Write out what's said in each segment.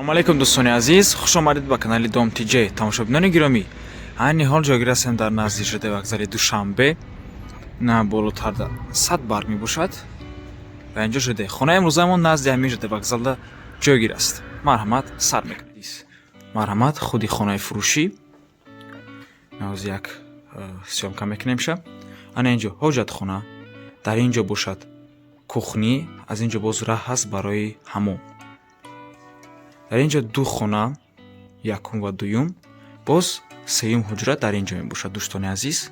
Салом алейкум дӯстони азиз, хуш омадед ба канали Дом Тиҷей. Тамошобинони гиромӣ, айни ҳол ҷойгир ҳастем дар назди ЖД вокзали Душанбе. На болотар 100 бар мебошад ва инҷо ЖД. Хонаи имрӯзаамон назди ҳамин ЖД вокзалда ҷойгир аст. Марҳамат, сар мекунед. Марҳамат, худи хонаи фурӯшӣ. Ҳозир як сёмка мекунем ша. Ана инҷо ҳоҷатхона, дар инҷо бошад кухни, аз инҷо боз раҳ ҳаст барои ҳамом. дар инҷо ду хона, якум ва дуюм, боз сеюм ҳуҷра дар инҷо мебошад дӯстони азиз.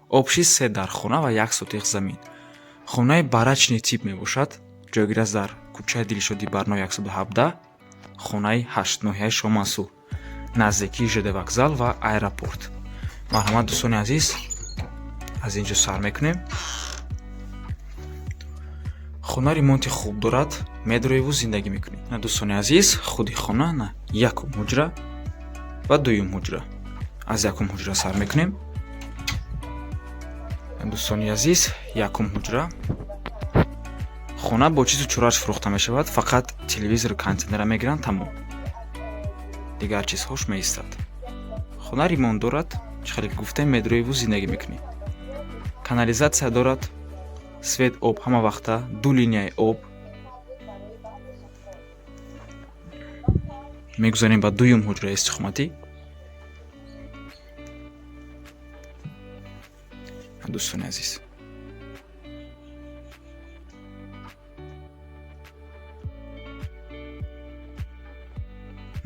Обши 3 дар хона ва 1 сотиқ замин. Хонаи барачни тип мебошад, ҷойгир аст дар кӯчаи Дилшодӣ Барно 117, хонаи 8, ноҳияи Шоҳмансур, наздикии ЖД вокзал ва аэропорт. Марҳамат дӯстони азиз, аз инҷо сар мекунем. хона ремонти хуб дорад, медроеву зиндагӣ мекунед. На дӯстони азиз, худи хона на якум ҳуҷра ва дуюм ҳуҷра. Аз якум ҳуҷра сар мекунем. дӯстони азиз, якум ҳуҷра. хона бо чизу чорааш фурӯхта мешавад, фақат телевизору контейнера мегиранд, тамом. дигар чизҳош меистад. хона ремонт дорад, чӣ хеле гуфтем, медроеву зиндагӣ мекунед. канализатсия дорад, свет об ҳама вақта, 2 линияи об. мегузарем ба дуюм ҳуҷра истиқоматӣ. дӯстони азиз,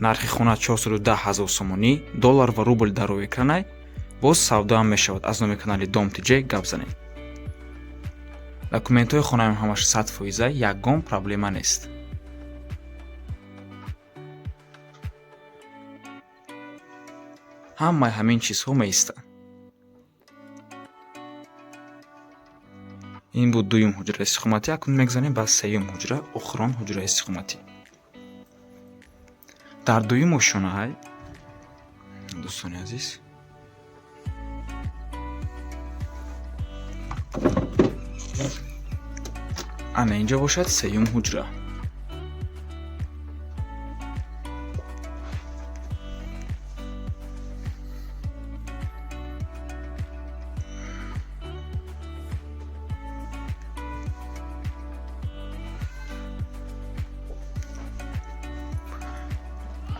нархи хона 410 000 сомонӣ, доллар ва рубл дар рӯи экранай. боз савдоам мешавад. Аз номи канали Дом Тиҷей гап занед. документҳои хонаам ҳамаш 100%, ягон проблема нест. ҳамаи ҳамин чизҳо меистанд. ин буд дуюм ҳуҷра истиқоматӣ. акнун мегзанем ба сеюм ҳуҷра, охирон ҳуҷра истиқоматӣ. дар дуюм ошонаҳай дӯстони азиз, ана инҷо бошад сеюм ҳуҷра.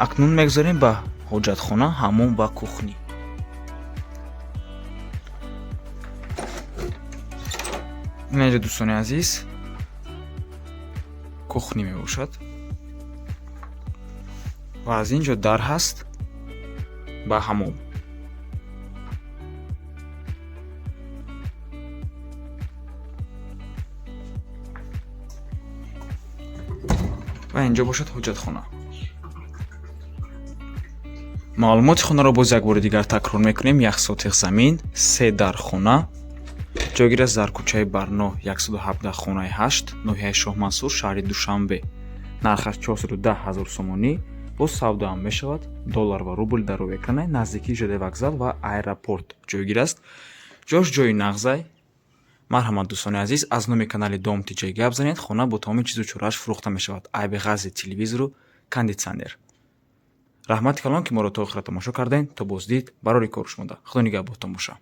акнун мегузарем ба ҳоҷатхона, ҳамом ва кухни. ин инҷо дӯстони азиз кухни мебошад ва аз инҷо дар ҳаст ба ҳамом. ва инҷо бошад ҳоҷатхона. маълумоти хонаро боз як бори дигар такрор мекунем. 1 сотиқ замин, 3 дар хона, ҷойгир аст дар кӯчаи Барно 117, хонаи 8, ноҳияи Шоҳмансур, шаҳри Душанбе. нархаш 410 000 сомонӣ, боз савдоам мешавад. доллар ва рубл дар рӯи экранай, наздикии ЖД вокзал ва аэропорт ҷойгир аст. ҷош ҷои нағзай. марҳамат дӯстони азиз, аз номи канали Дом Тиҷей гап занед. хона бо тамоми чизу чорааш фурӯхта мешавад. айби ғази телевизору кондитсионер. раҳмати калон ки моро то охира тамошо кардем. то боздид, барори кор шумода. худо нигаҳбонтон боша.